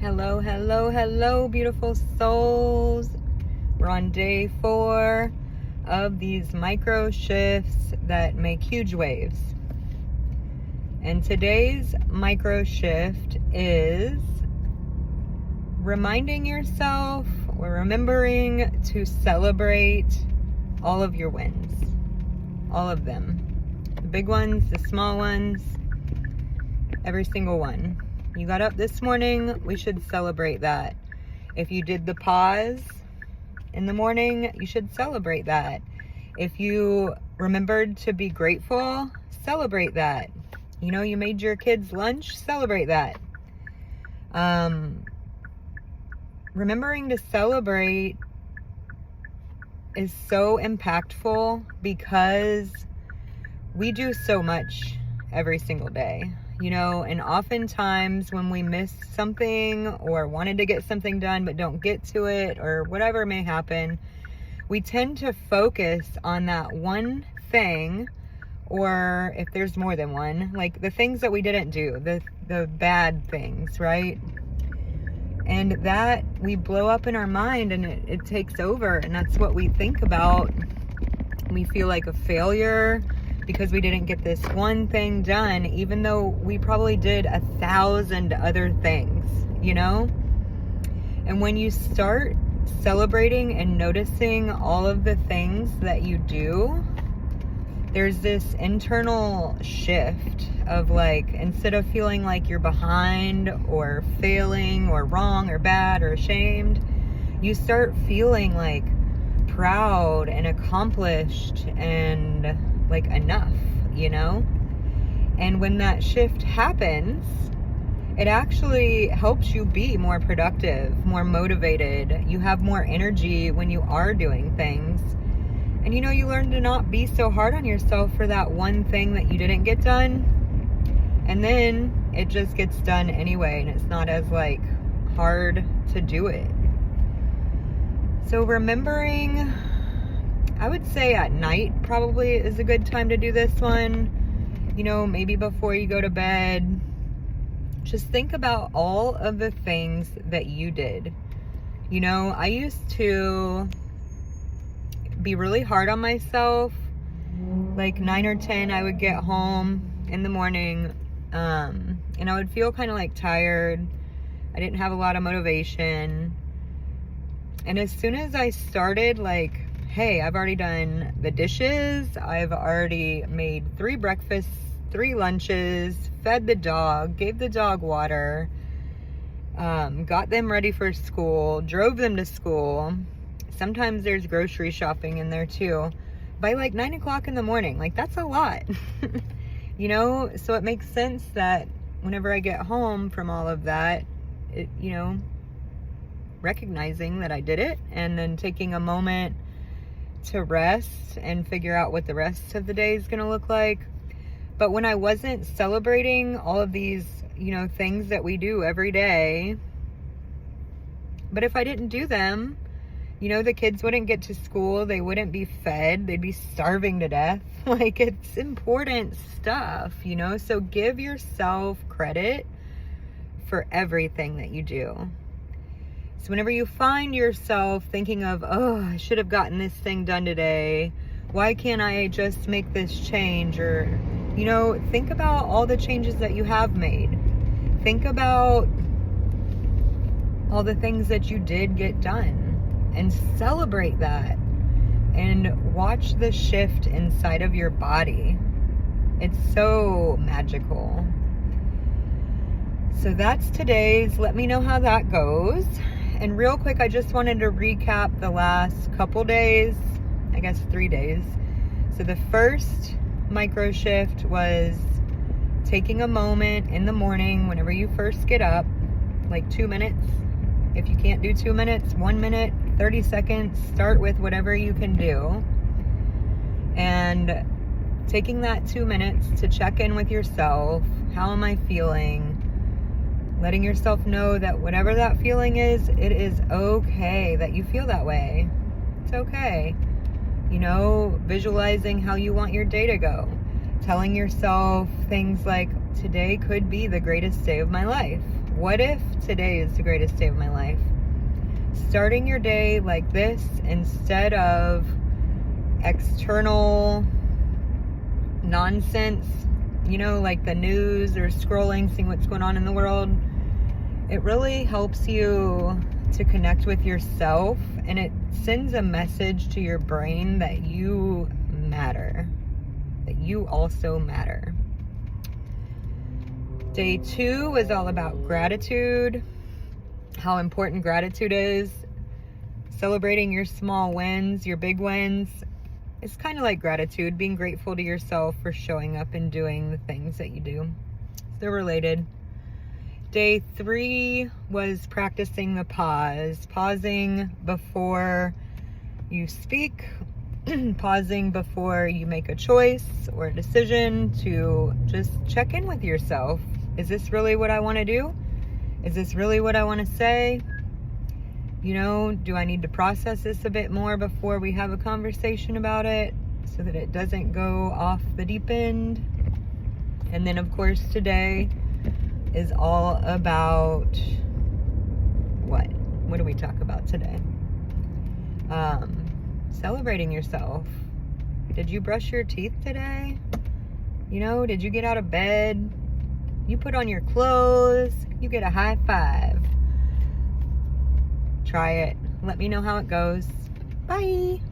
Hello, hello, hello, beautiful souls. We're on day 4 of these micro shifts that make huge waves. And today's micro shift is reminding yourself or remembering to celebrate all of your wins. All of them. The big ones, the small ones, every single one. You got up this morning, we should celebrate that. If you did the pause in the morning, you should celebrate that. If you remembered to be grateful, celebrate that. You know, you made your kids lunch, celebrate that. Remembering to celebrate is so impactful because we do so much every single day. You know, and oftentimes when we miss something or wanted to get something done but don't get to it or whatever may happen, we tend to focus on that one thing, or if there's more than one, like the things that we didn't do, the bad things, right? And that we blow up in our mind and it takes over, and that's what we think about. We feel like a failure because we didn't get this one thing done, even though we probably did 1,000 other things, you know? And when you start celebrating and noticing all of the things that you do, there's this internal shift of like, instead of feeling like you're behind or failing or wrong or bad or ashamed, you start feeling like proud and accomplished and like enough, you know? And when that shift happens, it actually helps you be more productive, more motivated. You have more energy when you are doing things. And you know, you learn to not be so hard on yourself for that one thing that you didn't get done. And then it just gets done anyway, and it's not as like hard to do it. So remembering, I would say at night probably is a good time to do this one. You know, maybe before you go to bed. Just think about all of the things that you did. You know, I used to be really hard on myself. Like 9 or 10, I would get home in the morning, and I would feel kind of like tired. I didn't have a lot of motivation. And as soon as I started like, hey, I've already done the dishes, I've already made 3 breakfasts, 3 lunches, fed the dog, gave the dog water, got them ready for school, drove them to school. Sometimes there's grocery shopping in there too. By like 9 o'clock in the morning, like that's a lot. You know, so it makes sense that whenever I get home from all of that, it, you know, recognizing that I did it and then taking a moment to rest and figure out what the rest of the day is going to look like. But when I wasn't celebrating all of these, you know, things that we do every day, but if I didn't do them, you know, the kids wouldn't get to school, they wouldn't be fed, they'd be starving to death. Like, it's important stuff, you know? So give yourself credit for everything that you do. So whenever you find yourself thinking of, oh, I should have gotten this thing done today, why can't I just make this change? Or, you know, think about all the changes that you have made. Think about all the things that you did get done and celebrate that. And watch the shift inside of your body. It's so magical. So that's today's. Let me know how that goes. And real quick, I just wanted to recap the last couple days, I guess 3 days. So the first micro shift was taking a moment in the morning whenever you first get up, like 2 minutes. If you can't do 2 minutes, 1 minute, 30 seconds, start with whatever you can do. And taking that 2 minutes to check in with yourself. How am I feeling? Letting yourself know that whatever that feeling is, it is okay that you feel that way. It's okay. You know, visualizing how you want your day to go. Telling yourself things like, today could be the greatest day of my life. What if today is the greatest day of my life? Starting your day like this instead of external nonsense, like the news or scrolling, seeing what's going on in the world. It really helps you to connect with yourself, and it sends a message to your brain that you matter, that you also matter. Day 2 was all about gratitude, how important gratitude is. Celebrating your small wins, your big wins. It's kind of like gratitude, being grateful to yourself for showing up and doing the things that you do. They're related. Day 3 was practicing the pause, pausing before you speak, pausing before you make a choice or a decision, to just check in with yourself. Is this really what I want to do? Is this really what I want to say? Do I need to process this a bit more before we have a conversation about it so that it doesn't go off the deep end? And then, of course, today is all about what? What do we talk about today? Celebrating yourself. Did you brush your teeth today? Did you get out of bed? You put on your clothes, you get a high five. Try it. Let me know how it goes. Bye.